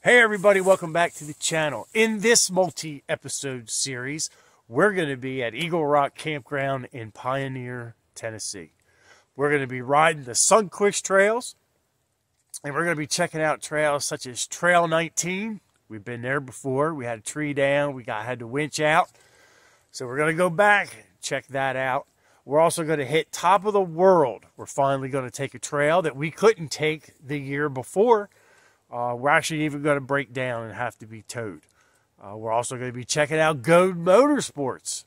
Hey everybody, welcome back to the channel. In this multi-episode series, we're going to be at Eagle Rock Campground in Pioneer, Tennessee. We're going to be riding the Sunquist trails, and we're going to be checking out trails such as Trail 19. We've been there before. We had a tree down. We had to winch out. So we're going to go back and check that out. We're also going to hit Top of the World. We're finally going to take a trail that we couldn't take the year before. We're actually even going to break down and have to be towed. We're also going to be checking out Goad Motorsports,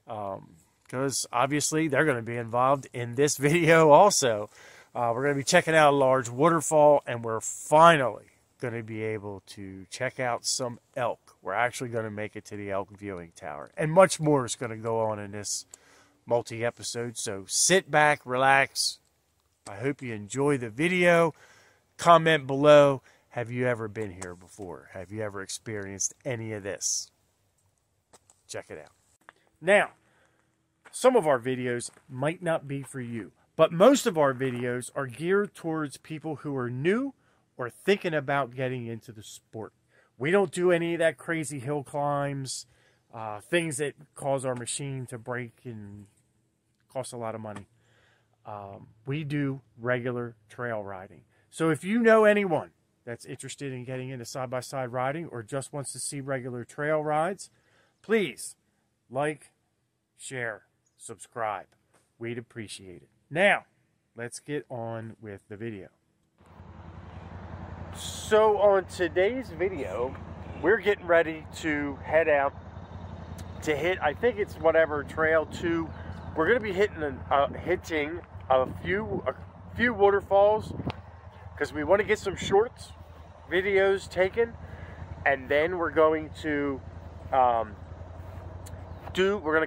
because obviously they're going to be involved in this video also. We're going to be checking out a large waterfall, and we're finally going to be able to check out some elk. We're actually going to make it to the elk viewing tower, and much more is going to go on in this multi-episode. So sit back, relax. I hope you enjoy the video. Comment below. Have you ever been here before? Have you ever experienced any of this? Check it out. Now, some of our videos might not be for you, but most of our videos are geared towards people who are new or thinking about getting into the sport. We don't do any of that crazy hill climbs, things that cause our machine to break and cost a lot of money. We do regular trail riding. So if you know anyone that's interested in getting into side-by-side riding or just wants to see regular trail rides, please like, share, subscribe. We'd appreciate it. Now, let's get on with the video. So on today's video, we're getting ready to head out to hit, I think it's whatever, Trail 2. We're going to be hitting a few waterfalls, because we want to get some shorts videos taken, and then we're going to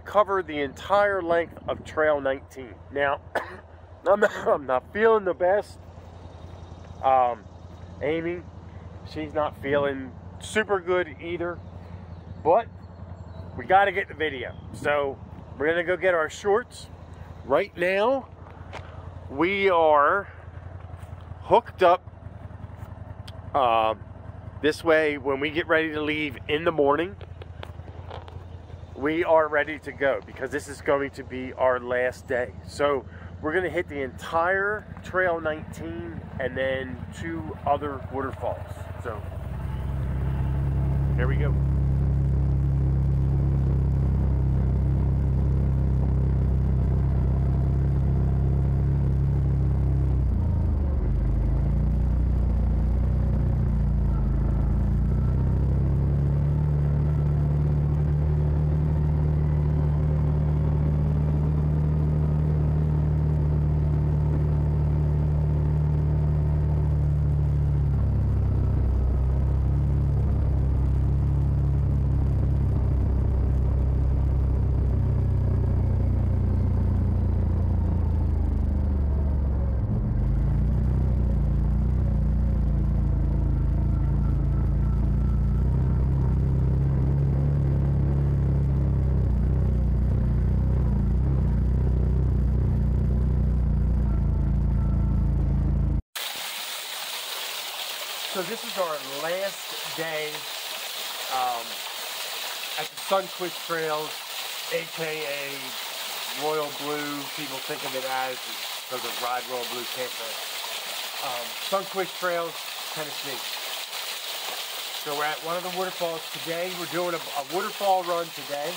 cover the entire length of Trail 19. Now, I'm not feeling the best. Amy, she's not feeling super good either, but we got to get the video. So we're gonna go get our shorts. Right now, we are hooked up this way. When we get ready to leave in the morning, we are ready to go, because this is going to be our last day. So we're going to hit the entire Trail 19 and then 2 other waterfalls. So here we go. So this is our last day at the Sunquist Trails, aka Royal Blue. People think of it as because of Ride Royal Blue Campground. Sunquist Trails, Tennessee. So we're at one of the waterfalls today. We're doing a waterfall run today,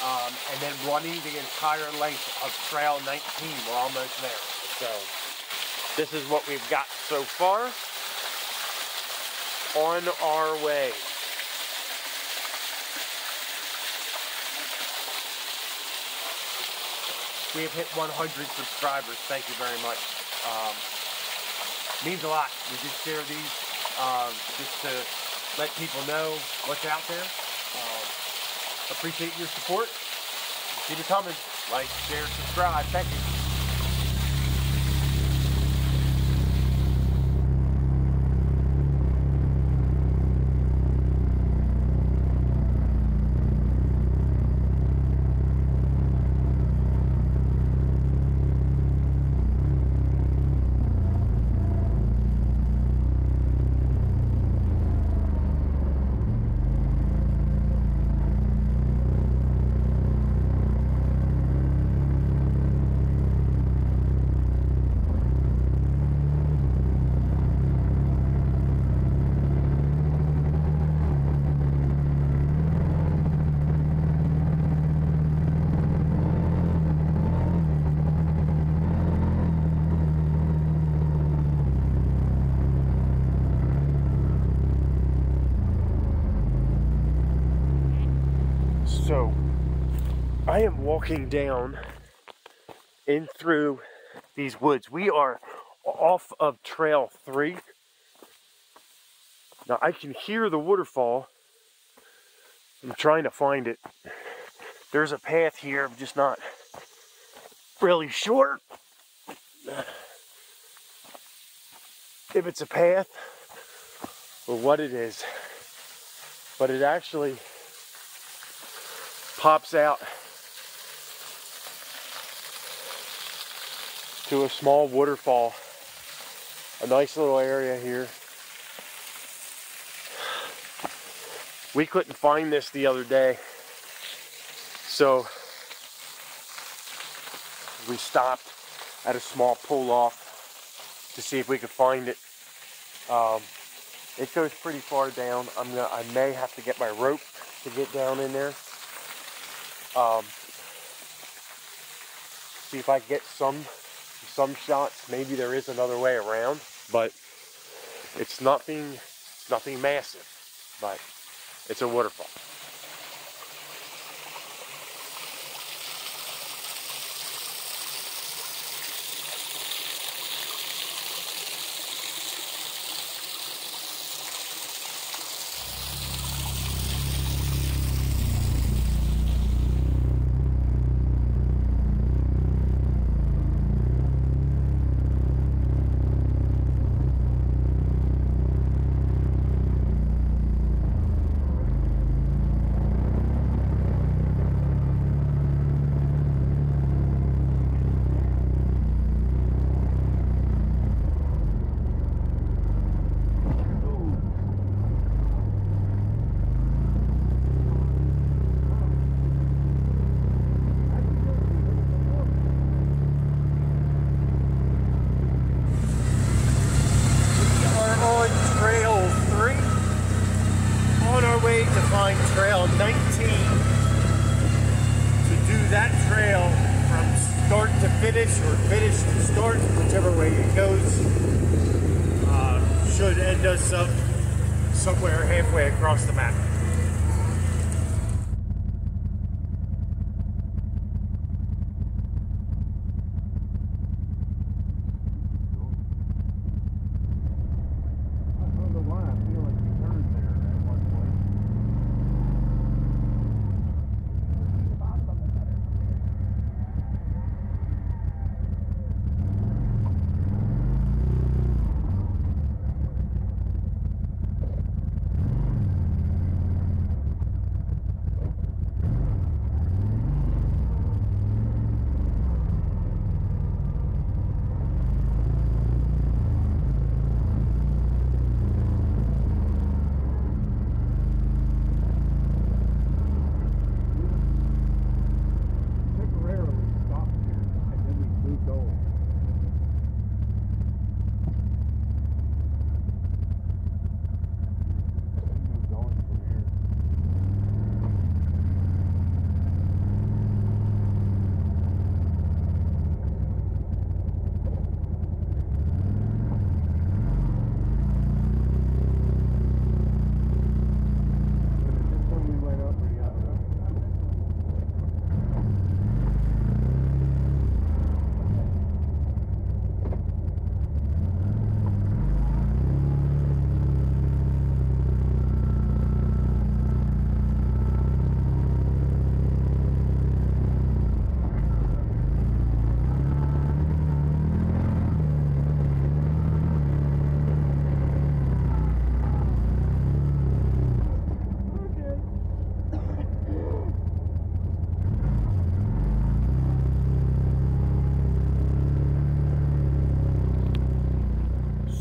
and then running the entire length of Trail 19. We're almost there. So this is what we've got so far. On our way. We have hit 100 subscribers. Thank you very much. Means a lot. We just share these just to let people know what's out there. Appreciate your support. Keep it coming. Like, share, subscribe. Thank you. So I am walking down in through these woods. We are off of trail 3. Now I can hear the waterfall. I'm trying to find it. There's a path here, I'm just not really sure if it's a path or what it is. But it actually pops out to a small waterfall. A nice little area here. We couldn't find this the other day, so we stopped at a small pull-off to see if we could find it. It goes pretty far down. I may have to get my rope to get down in there. See if I get some shots. Maybe there is another way around, but it's nothing massive, but it's a waterfall. Trail 19 to do that trail from start to finish or finish to start, whichever way it goes, should end us up somewhere halfway across the map.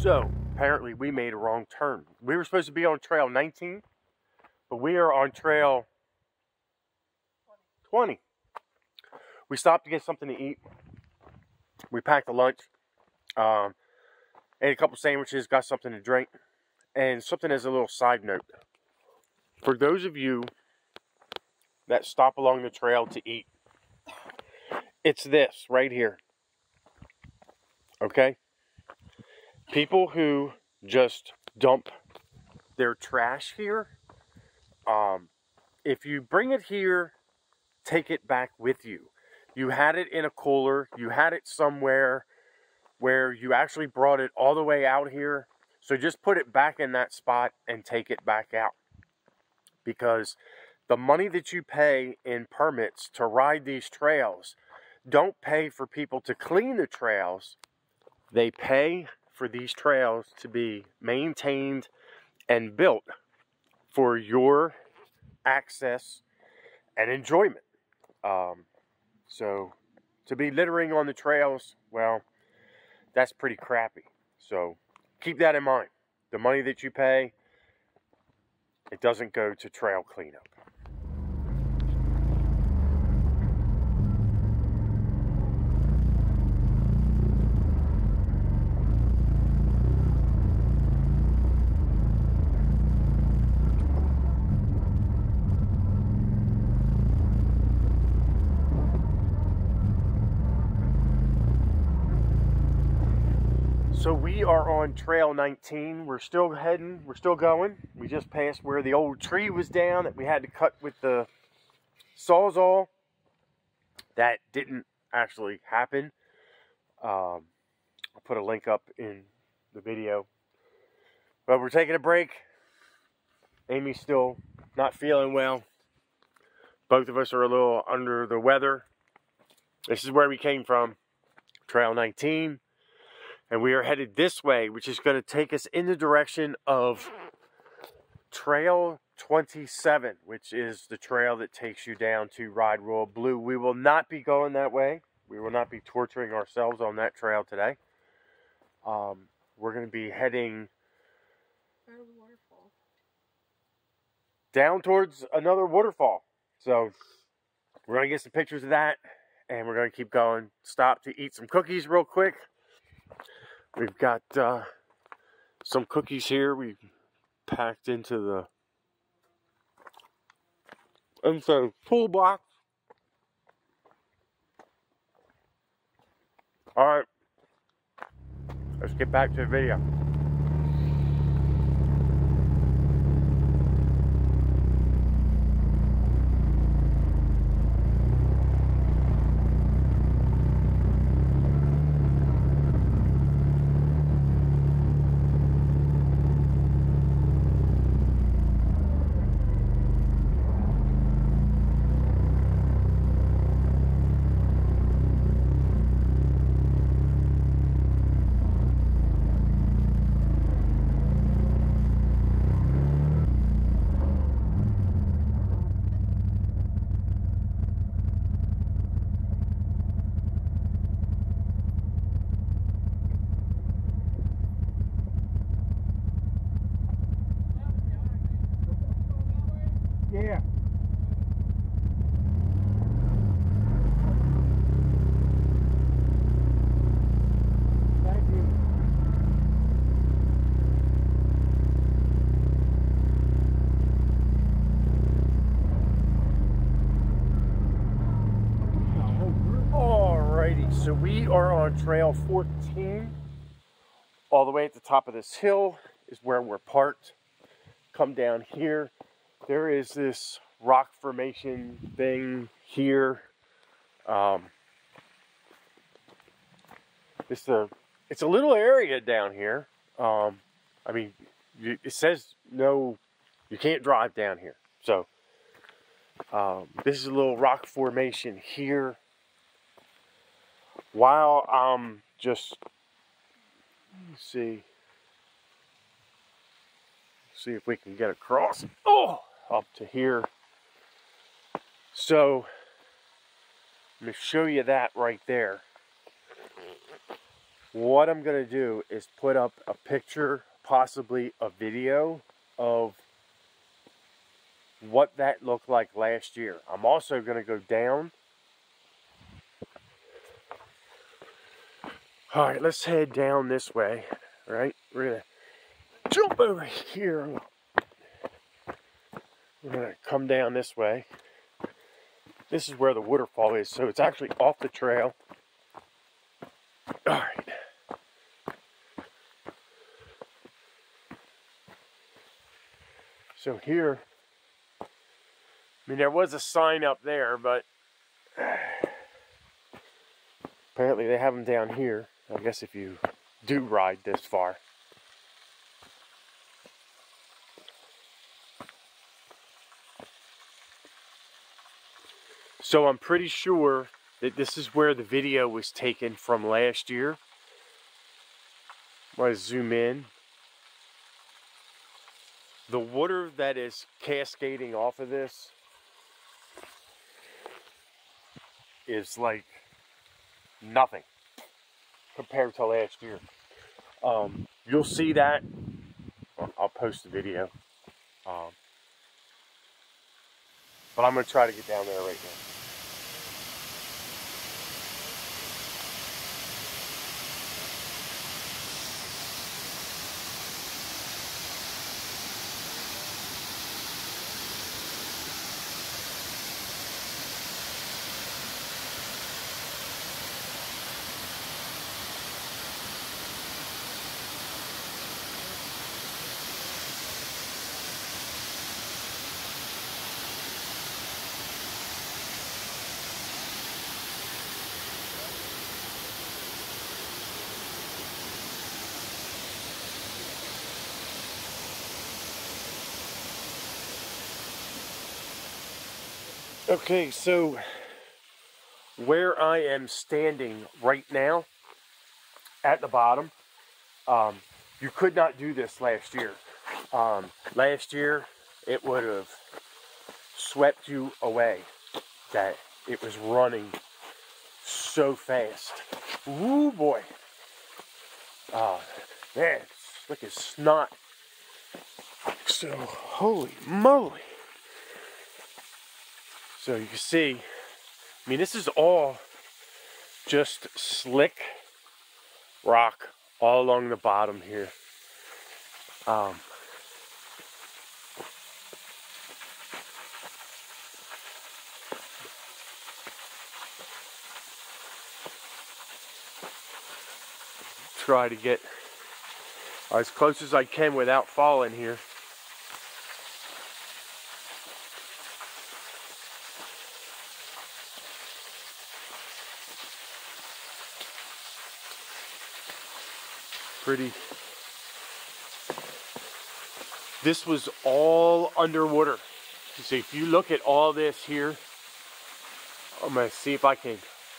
So, apparently we made a wrong turn. We were supposed to be on trail 19, but we are on trail 20. We stopped to get something to eat. We packed a lunch, ate a couple sandwiches, got something to drink, and something as a little side note. For those of you that stop along the trail to eat, it's this right here. Okay? People who just dump their trash here, if you bring it here take it back with you. You had it in a cooler, you had it somewhere where you actually brought it all the way out here. So just put it back in that spot and take it back out. Because the money that you pay in permits to ride these trails, don't pay for people to clean the trails. They pay for these trails to be maintained and built for your access and enjoyment. So to be littering on the trails, well, that's pretty crappy. So keep that in mind. The money that you pay, it doesn't go to trail cleanup. So we are on trail 19. We're still heading, we're still going. We just passed where the old tree was down that we had to cut with the Sawzall. That didn't actually happen. I'll put a link up in the video. But we're taking a break. Amy's still not feeling well. Both of us are a little under the weather. This is where we came from, trail 19. And we are headed this way, which is going to take us in the direction of Trail 27, which is the trail that takes you down to Ride Royal Blue. We will not be going that way. We will not be torturing ourselves on that trail today. We're going to be heading down towards another waterfall. So we're going to get some pictures of that, and we're going to keep going. Stop to eat some cookies real quick. We've got some cookies here we packed into the toolbox. All right, let's get back to the video. Yeah. Thank you. Alrighty, so we are on trail 14. All the way at the top of this hill is where we're parked. Come down here. There is this rock formation thing here. It's a little area down here. I mean, it says no, you can't drive down here. So this is a little rock formation here. While I'm just, let's see if we can get across. Oh, up to here. So I'm going to show you that right there. What I'm going to do is put up a picture, possibly a video of what that looked like last year. I'm also going to go down. All right, let's head down this way. All right, we're going to jump over here. We're going to come down this way. This is where the waterfall is, so it's actually off the trail. All right. So here, I mean, there was a sign up there, but Apparently they have them down here, I guess, if you do ride this far. So I'm pretty sure that this is where the video was taken from last year. I'm going to zoom in. The water that is cascading off of this is like nothing compared to last year. You'll see that. I'll post the video. But I'm going to try to get down there right now. Okay, so where I am standing right now at the bottom, you could not do this last year. Last year, it would have swept you away. That it was running so fast. Ooh boy. Man, it's like a snot. So, holy moly. So you can see, I mean, this is all just slick rock all along the bottom here. Try to get as close as I can without falling here. Pretty. This was all underwater. So if you look at all this here, I'm going to see if I can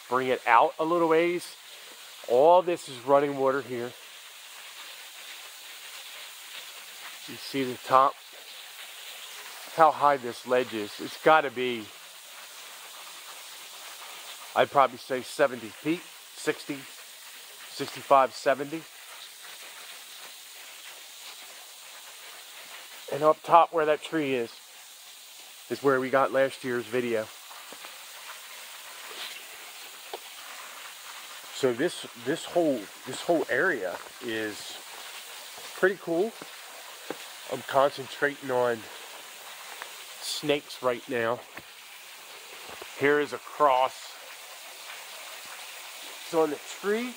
bring it out a little ways. All this is running water here. You see the top? How high this ledge is. It's got to be, I'd probably say 70 feet, 60, 65, 70. And up top where that tree is where we got last year's video. So this whole area is pretty cool. I'm concentrating on snakes right now. Here is a cross. It's on the tree.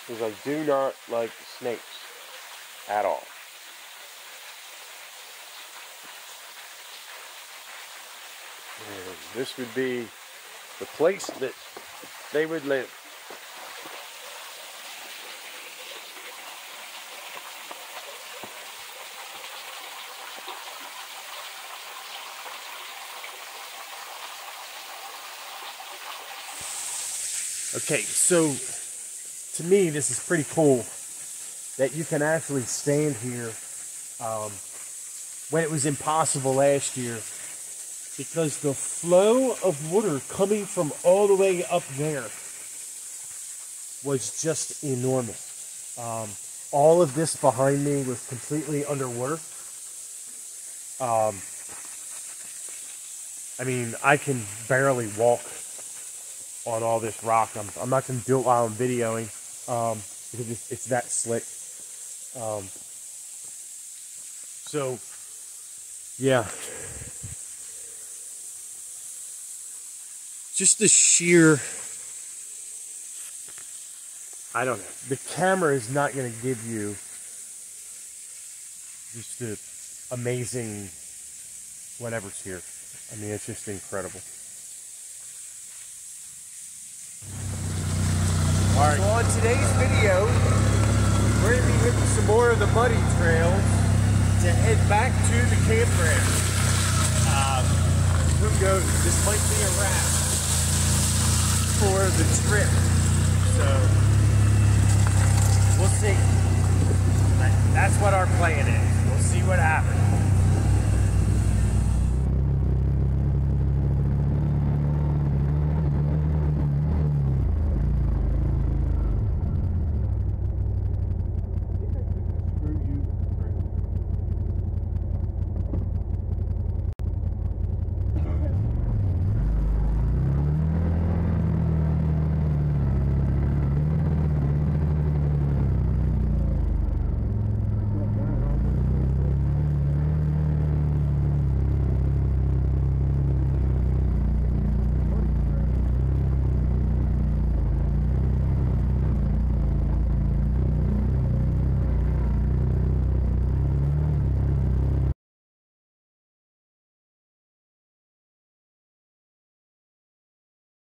Because I do not like snakes at all. And this would be the place that they would live. Okay, so to me, this is pretty cool that you can actually stand here when it was impossible last year, because the flow of water coming from all the way up there was just enormous. All of this behind me was completely underwater. I mean, I can barely walk on all this rock. I'm not going to do it while I'm videoing because it's that slick. So, yeah. Just the sheer, I don't know. The camera is not going to give you just the amazing whatever's here. I mean, it's just incredible. All right. So on today's video, we're going to be hitting some more of the muddy trails to head back to the campground. Who knows? This might be a wrap for the trip. So we'll see. That's what our plan is. We'll see what happens.